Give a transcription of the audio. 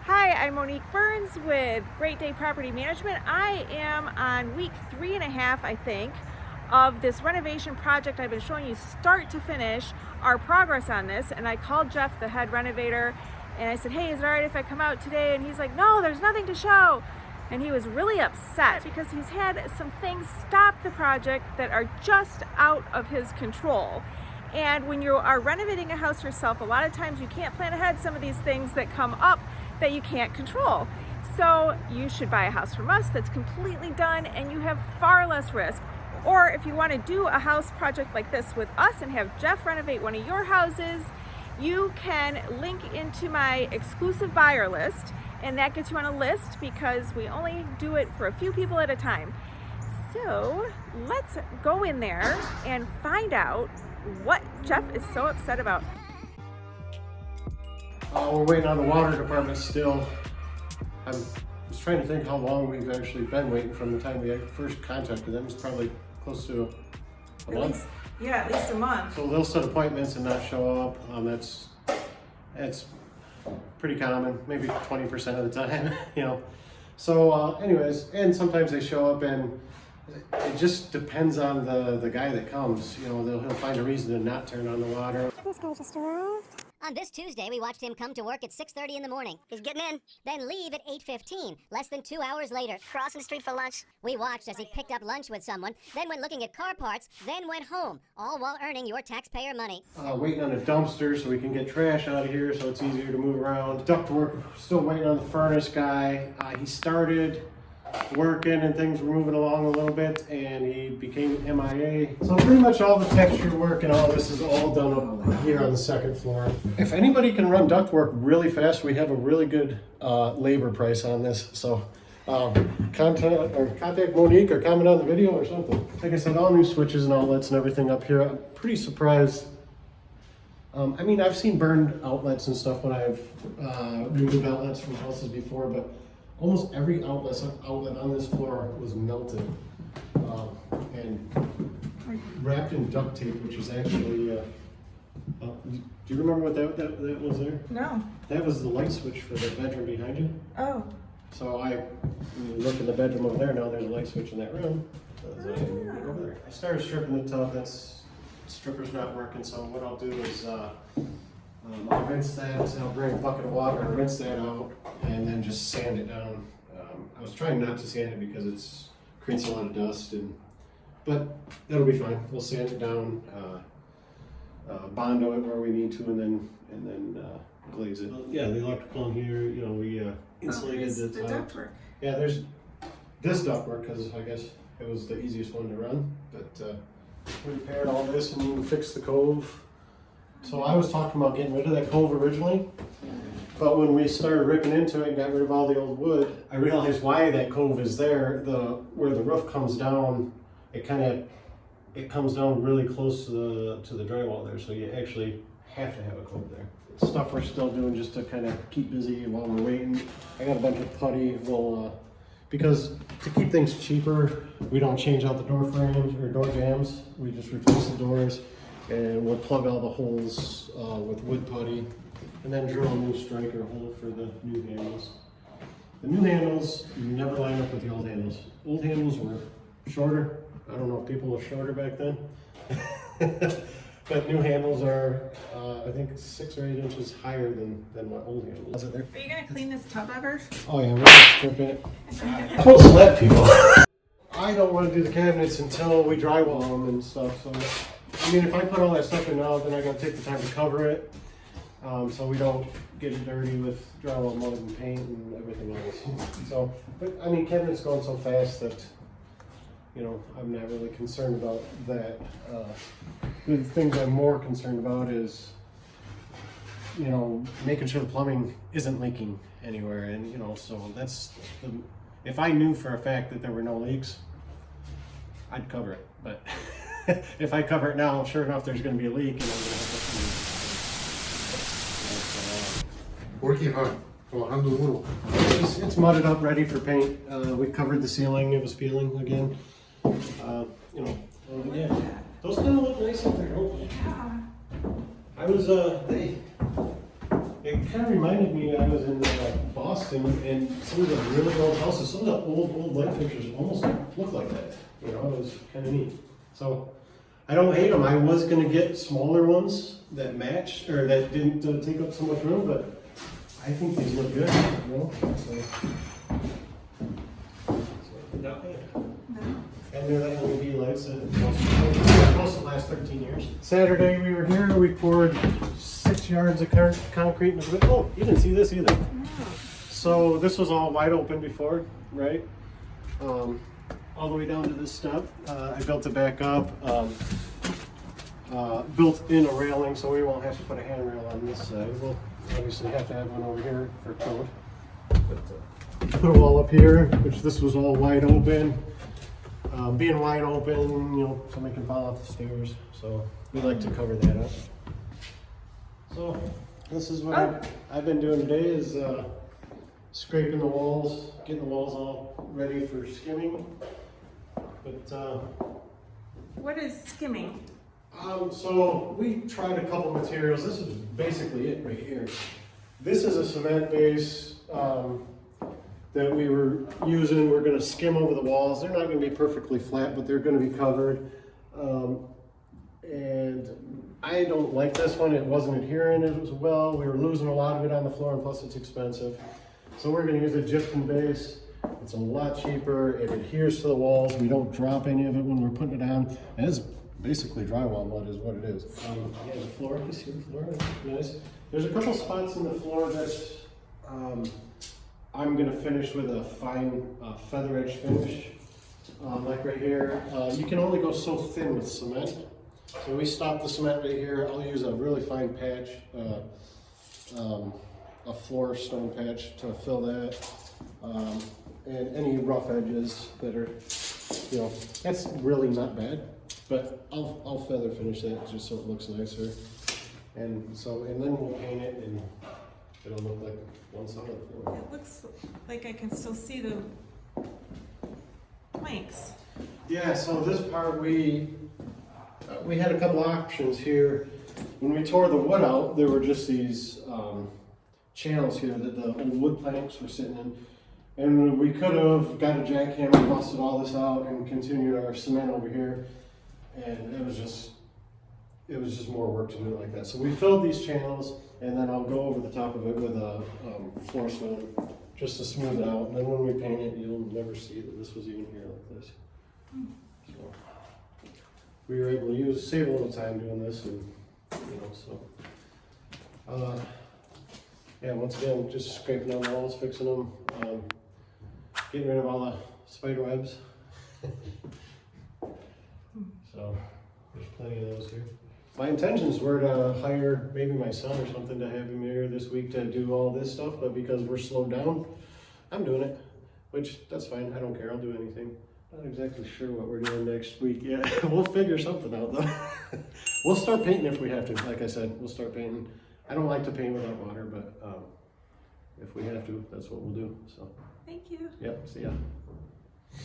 Hi, I'm Monique Burns with Great Day Property Management. I am on week 3.5, I think, of this renovation project. I've been showing you start to finish our progress on this, and I called Jeff, the head renovator, and I said, hey, is it all right if I come out today? And he's like, no, there's nothing to show. And he was really upset because he's had some things stop the project that are just out of his control. And when you are renovating a house yourself, a lot of times you can't plan ahead some of these things that come up that you can't control. So you should buy a house from us that's completely done and you have far less risk. Or if you want to do a house project like this with us and have Jeff renovate one of your houses, you can link into my exclusive buyer list, and that gets you on a list because we only do it for a few people at a time. So let's go in there and find out what Jeff is so upset about. We're waiting on the water department still. I was trying to think how long we've actually been waiting from the time we first contacted them. It's probably close to a month. Yeah, at least a month. So they'll set appointments and not show up. That's pretty common, maybe 20% of the time, you know. So anyways, and sometimes they show up and it just depends on the guy that comes. You know, he'll find a reason to not turn on the water. This guy just arrived. On this Tuesday, we watched him come to work at 6:30 in the morning. He's getting in. Then leave at 8:15, less than 2 hours later. Crossing the street for lunch. We watched as he picked up lunch with someone, then went looking at car parts, then went home, all while earning your taxpayer money. Waiting on a dumpster so we can get trash out of here so it's easier to move around. Ductwork, still waiting on the furnace guy. He started working and things were moving along a little bit and he became MIA. So pretty much all the texture work and all this is all done up here on the second floor. If anybody can run ductwork really fast, we have a really good labor price on this. So contact Monique or comment on the video or something. Like I said, all new switches and outlets and everything up here. I'm pretty surprised. I mean, I've seen burned outlets and stuff when I've removed outlets from houses before, but almost every outlet on this floor was melted and wrapped in duct tape, which is actually, do you remember what that was there? No. That was the light switch for the bedroom behind you. Oh. So you look in the bedroom over there, now there's a light switch in that room. Over there. I started stripping the tub, stripper's not working, so what I'll do is I'll rinse that, I'll bring a bucket of water and rinse that out and then just sand it down. I was trying not to sand it because it creates a lot of dust, but that'll be fine. We'll sand it down, bondo it where we need to, and then glaze it. Yeah, the electrical in here, you know, we insulated the top. ductwork. Yeah, there's this ductwork because I guess it was the easiest one to run, but we repaired all this and we fixed the cove. So I was talking about getting rid of that cove originally, but when we started ripping into it and got rid of all the old wood, I realized why that cove is there. Where the roof comes down, it comes down really close to the drywall there, so you actually have to have a cove there. Stuff we're still doing just to kind of keep busy while we're waiting. I got a bunch of putty. Because to keep things cheaper, we don't change out the door frames or door jambs. We just replace the doors. And we'll plug all the holes with wood putty and then drill a new striker hole for the new handles. The new handles never line up with the old handles. Old handles were shorter. I don't know if people were shorter back then. But new handles are, I think, 6 or 8 inches higher than what old handles are. Are you going to clean this tub ever? Oh yeah, we're gonna strip it. Don't let people. I don't want to do the cabinets until we drywall them and stuff. So. I mean, if I put all that stuff in now, then I gotta take the time to cover it, so we don't get it dirty with drywall, mud, and paint, and everything else. So, but I mean, cabinet's going so fast that, you know, I'm not really concerned about that. The things I'm more concerned about is, you know, making sure the plumbing isn't leaking anywhere, and you know, so if I knew for a fact that there were no leaks, I'd cover it, but. If I cover it now, sure enough, there's going to be a leak, and I'm going to have to. Working hard. Trabajando duro. It's mudded up, ready for paint. We covered the ceiling; it was peeling again. You know, yeah. Those kind of look nice up there, don't they? Yeah. I was It kind of reminded me, I was in Boston, and some of the really old houses, some of the old light fixtures almost look like that. You know, it was kind of neat. So, I don't hate them. I was going to get smaller ones that matched, or that didn't take up so much room, but I think these look good, you know? Not bad. And they're the LED lights that most of the last 13 years. Saturday we were here, we poured 6 yards of concrete in the bit. Oh, you didn't see this either. No. So this was all wide open before, right? All the way down to this step. I built it back up. Built in a railing so we won't have to put a handrail on this side. We'll obviously have to have one over here for code. But put a wall up here, which this was all wide open. Being wide open, you know, somebody can fall off the stairs. So we like to cover that up. So this is what I've been doing today is scraping the walls, getting the walls all ready for skimming. But What is skimming? So we tried a couple materials. This is basically it right here. This is a cement base that we were using. We're going to skim over the walls. They're not going to be perfectly flat, but they're going to be covered. And I don't like this one. It wasn't adhering as well. We were losing a lot of it on the floor, and plus it's expensive. So we're going to use a gypsum base. It's a lot cheaper. It adheres to the walls. We don't drop any of it when we're putting it on. And it's basically drywall mud is what it is. Yeah, the floor, you see the floor? Nice. There's a couple spots in the floor that I'm going to finish with a fine feather edge finish. Like right here. You can only go so thin with cement. So we stop the cement right here. I'll use a really fine patch, a floor stone patch to fill that. And any rough edges that are, you know, that's really not bad. But I'll feather finish that just so it looks nicer. And then we'll paint it and it'll look like one solid floor. It looks like I can still see the planks. Yeah, so this part we had a couple options here. When we tore the wood out, there were just these channels here that the old wood planks were sitting in. And we could have got a jackhammer, busted all this out, and continued our cement over here. And it was just more work to do it like that. So we filled these channels, and then I'll go over the top of it with a floor stone just to smooth it out. And then when we paint it, you'll never see that this was even here like this. So we were able to save a little time doing this, and you know, so yeah. Once again, just scraping down the walls, fixing them, getting rid of all the spider webs. So there's plenty of those here. My intentions were to hire maybe my son or something to have him here this week to do all this stuff, but because we're slowed down, I'm doing it, which that's fine. I don't care. I'll do anything. Not exactly sure what we're doing next week yet. We'll figure something out though. We'll start painting if we have to. Like I said, we'll start painting. I don't like to paint without water, but if we have to, that's what we'll do. So. Thank you. Yep. See ya.